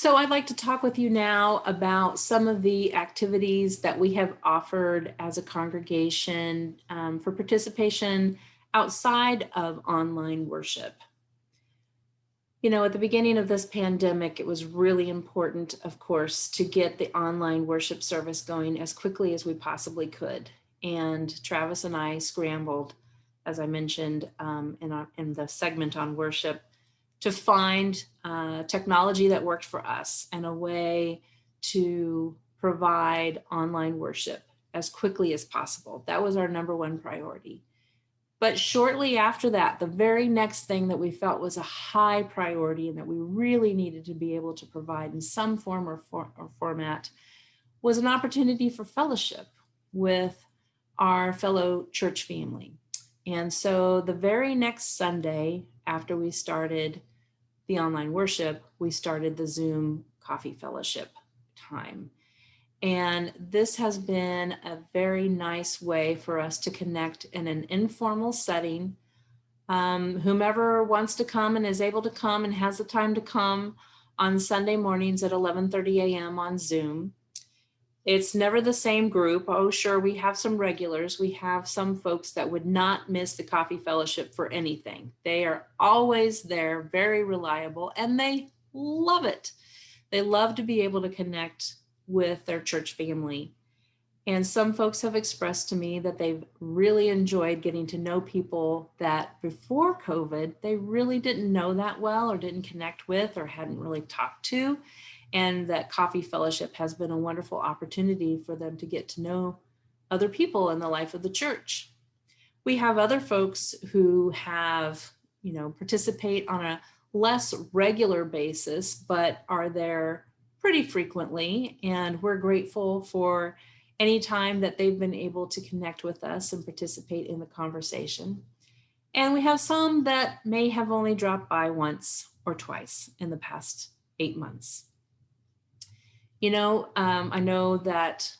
So I'd like to talk with you now about some of the activities that we have offered as a congregation for participation outside of online worship. You know, at the beginning of this pandemic, it was really important, of course, to get the online worship service going as quickly as we possibly could. And Travis and I scrambled, as I mentioned in the segment on worship, to find technology that worked for us and a way to provide online worship as quickly as possible. That was our number one priority. But shortly after that, the very next thing that we felt was a high priority and that we really needed to be able to provide in some form or format was an opportunity for fellowship with our fellow church family. And so the very next Sunday after we started the online worship, we started the Zoom coffee fellowship time. And this has been a very nice way for us to connect in an informal setting. Whomever wants to come and is able to come and has the time to come on Sunday mornings at 11:30 a.m. on Zoom. It's never the same group. Oh, sure, we have some regulars. We have some folks that would not miss the coffee fellowship for anything. They are always there, very reliable, and they love it. They love to be able to connect with their church family. And some folks have expressed to me that they've really enjoyed getting to know people that before COVID, they really didn't know that well or didn't connect with or hadn't really talked to. And that coffee fellowship has been a wonderful opportunity for them to get to know other people in the life of the church. We have other folks who have, participate on a less regular basis, but are there pretty frequently. And we're grateful for any time that they've been able to connect with us and participate in the conversation. And we have some that may have only dropped by once or twice in the past 8 months. I know that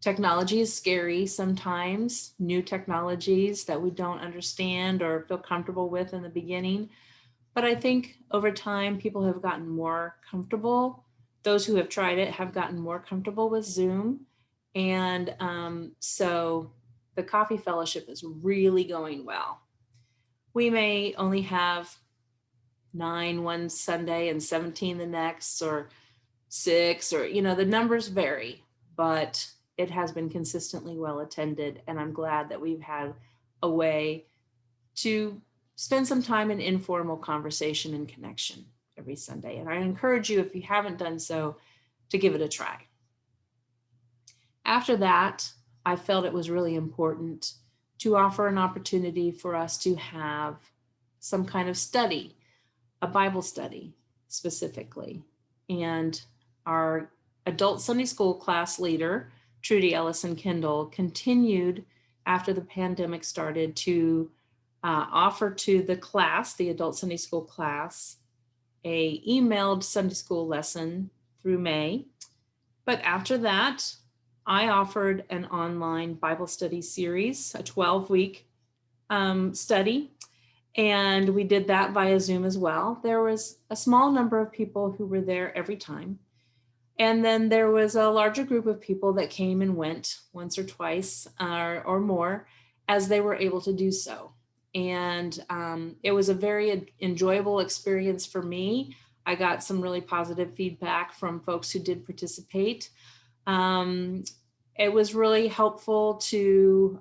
technology is scary sometimes, new technologies that we don't understand or feel comfortable with in the beginning. But I think over time, people have gotten more comfortable. Those who have tried it have gotten more comfortable with Zoom. And so the coffee fellowship is really going well. We may only have 9 one Sunday and 17 the next, or 6, or, the numbers vary, but it has been consistently well attended. And I'm glad that we've had a way to spend some time in informal conversation and connection every Sunday. And I encourage you, if you haven't done so, to give it a try. After that, I felt it was really important to offer an opportunity for us to have some kind of study, a Bible study specifically. And our adult Sunday school class leader, Trudy Ellison Kendall, continued after the pandemic started to offer to the class, the adult Sunday school class, a emailed Sunday school lesson through May. But after that, I offered an online Bible study series, a 12-week study, and we did that via Zoom as well. There was a small number of people who were there every time. And then there was a larger group of people that came and went once or twice or more as they were able to do so. And it was a very enjoyable experience for me. I got some really positive feedback from folks who did participate. It was really helpful to,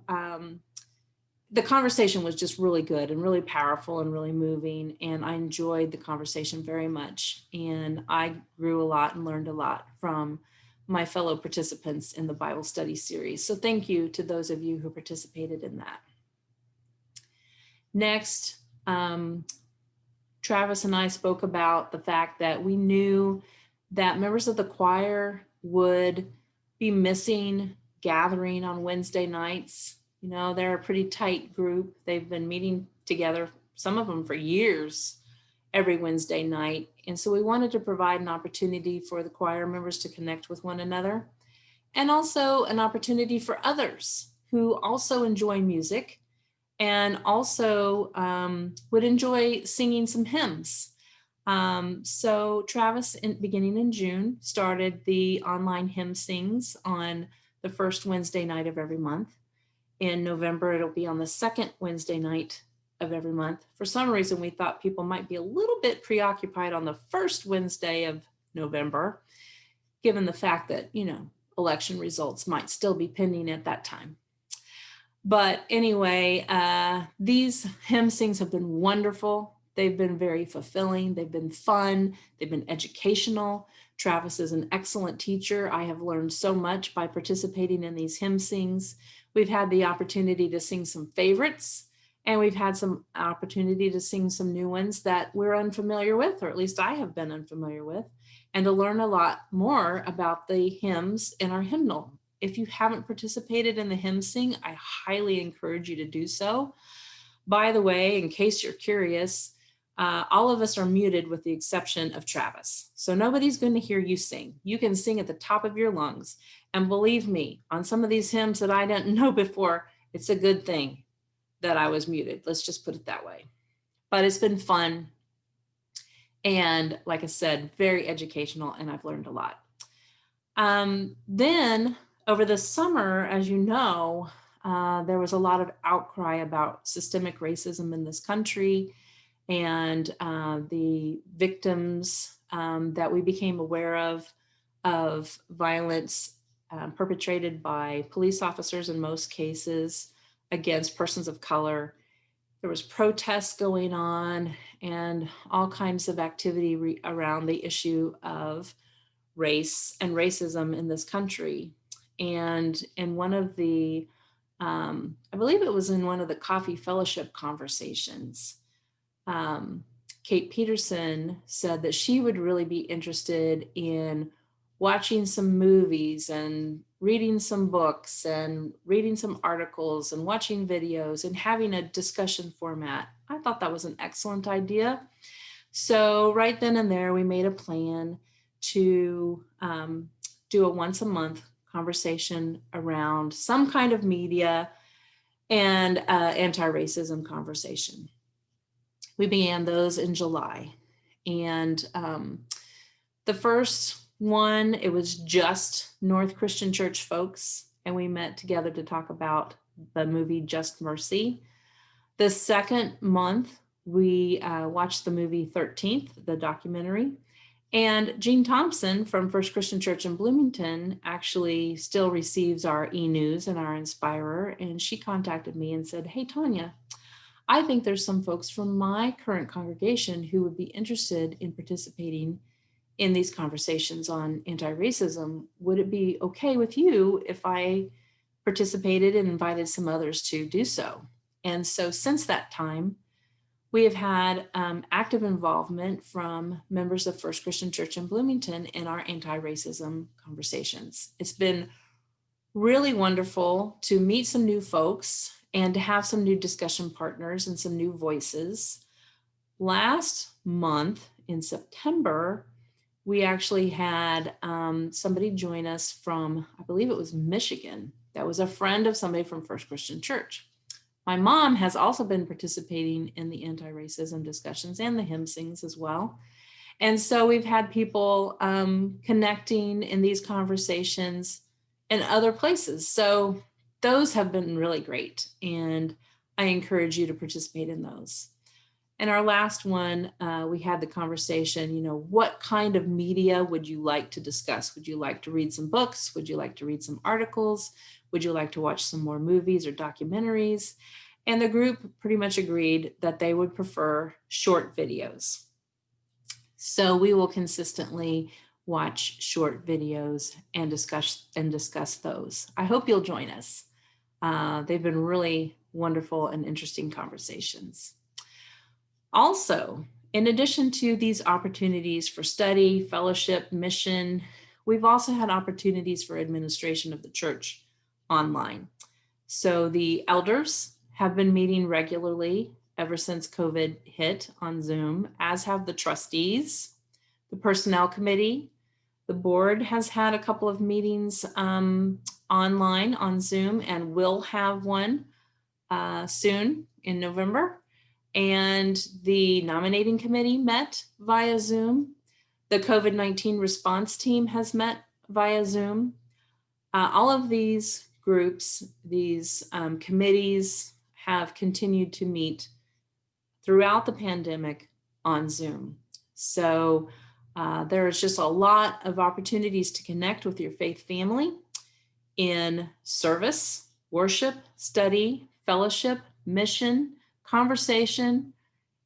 the conversation was just really good and really powerful and really moving. And I enjoyed the conversation very much. And I grew a lot and learned a lot from my fellow participants in the Bible study series. So thank you to those of you who participated in that. Next, Travis and I spoke about the fact that we knew that members of the choir would be missing gathering on Wednesday nights. They're a pretty tight group. They've been meeting together, some of them for years, every Wednesday night. And so we wanted to provide an opportunity for the choir members to connect with one another, and also an opportunity for others who also enjoy music and also would enjoy singing some hymns. So Travis, beginning in June, started the online hymn sings on the first Wednesday night of every month. In November, it'll be on the second Wednesday night of every month. For some reason, we thought people might be a little bit preoccupied on the first Wednesday of November, given the fact that, election results might still be pending at that time. But anyway, these hymn sings have been wonderful. They've been very fulfilling. They've been fun. They've been educational. Travis is an excellent teacher. I have learned so much by participating in these hymn sings. We've had the opportunity to sing some favorites, and we've had some opportunity to sing some new ones that we're unfamiliar with, or at least I have been unfamiliar with, and to learn a lot more about the hymns in our hymnal. If you haven't participated in the hymn sing, I highly encourage you to do so. By the way, in case you're curious, all of us are muted with the exception of Travis. So nobody's going to hear you sing. You can sing at the top of your lungs. And believe me, on some of these hymns that I didn't know before, it's a good thing that I was muted. Let's just put it that way. But it's been fun. And like I said, very educational, and I've learned a lot. Then over the summer, as you know, there was a lot of outcry about systemic racism in this country, and the victims that we became aware of violence perpetrated by police officers in most cases against persons of color. There was protests going on and all kinds of activity around the issue of race and racism in this country. And in one of the, I believe it was in one of the coffee fellowship conversations, Kate Peterson said that she would really be interested in watching some movies and reading some books and reading some articles and watching videos and having a discussion format. I thought that was an excellent idea. So right then and there, we made a plan to do a once a month conversation around some kind of media and anti-racism conversation. We began those in July. And the first one, it was just North Christian Church folks, and we met together to talk about the movie Just Mercy. The second month, we watched the movie 13th, the documentary. And Jean Thompson from First Christian Church in Bloomington actually still receives our e-news and our Inspirer. And she contacted me and said, "Hey, Tanya, I think there's some folks from my current congregation who would be interested in participating in these conversations on anti-racism. Would it be okay with you if I participated and invited some others to do so?" And so since that time, we have had active involvement from members of First Christian Church in Bloomington in our anti-racism conversations. It's been really wonderful to meet some new folks and to have some new discussion partners and some new voices. Last month in September, we actually had somebody join us from, I believe it was Michigan, that was a friend of somebody from First Christian Church. My mom has also been participating in the anti-racism discussions and the hymn sings as well. And so we've had people connecting in these conversations in other places. So those have been really great. And I encourage you to participate in those. And our last one, we had the conversation, what kind of media would you like to discuss? Would you like to read some books? Would you like to read some articles? Would you like to watch some more movies or documentaries? And the group pretty much agreed that they would prefer short videos. So we will consistently watch short videos and discuss those. I hope you'll join us. They've been really wonderful and interesting conversations. Also, in addition to these opportunities for study, fellowship, mission, we've also had opportunities for administration of the church online. So the elders have been meeting regularly ever since COVID hit on Zoom, as have the trustees, the personnel committee. The board has had a couple of meetings online on Zoom and will have one soon in November. and the nominating committee met via Zoom. The COVID-19 response team has met via Zoom. All of these groups, these committees have continued to meet throughout the pandemic on Zoom. So there is just a lot of opportunities to connect with your faith family in service, worship, study, fellowship, mission, conversation,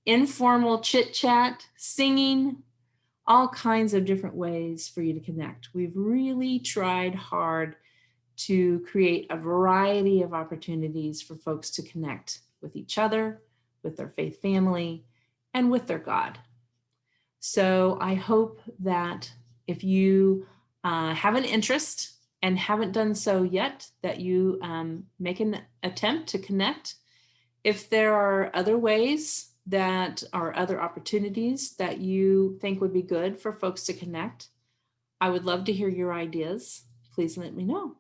informal chit chat, singing, all kinds of different ways for you to connect. We've really tried hard to create a variety of opportunities for folks to connect with each other, with their faith family, and with their God. So I hope that if you have an interest and haven't done so yet, that you make an attempt to connect. If there are other ways that are other opportunities that you think would be good for folks to connect, I would love to hear your ideas. Please let me know.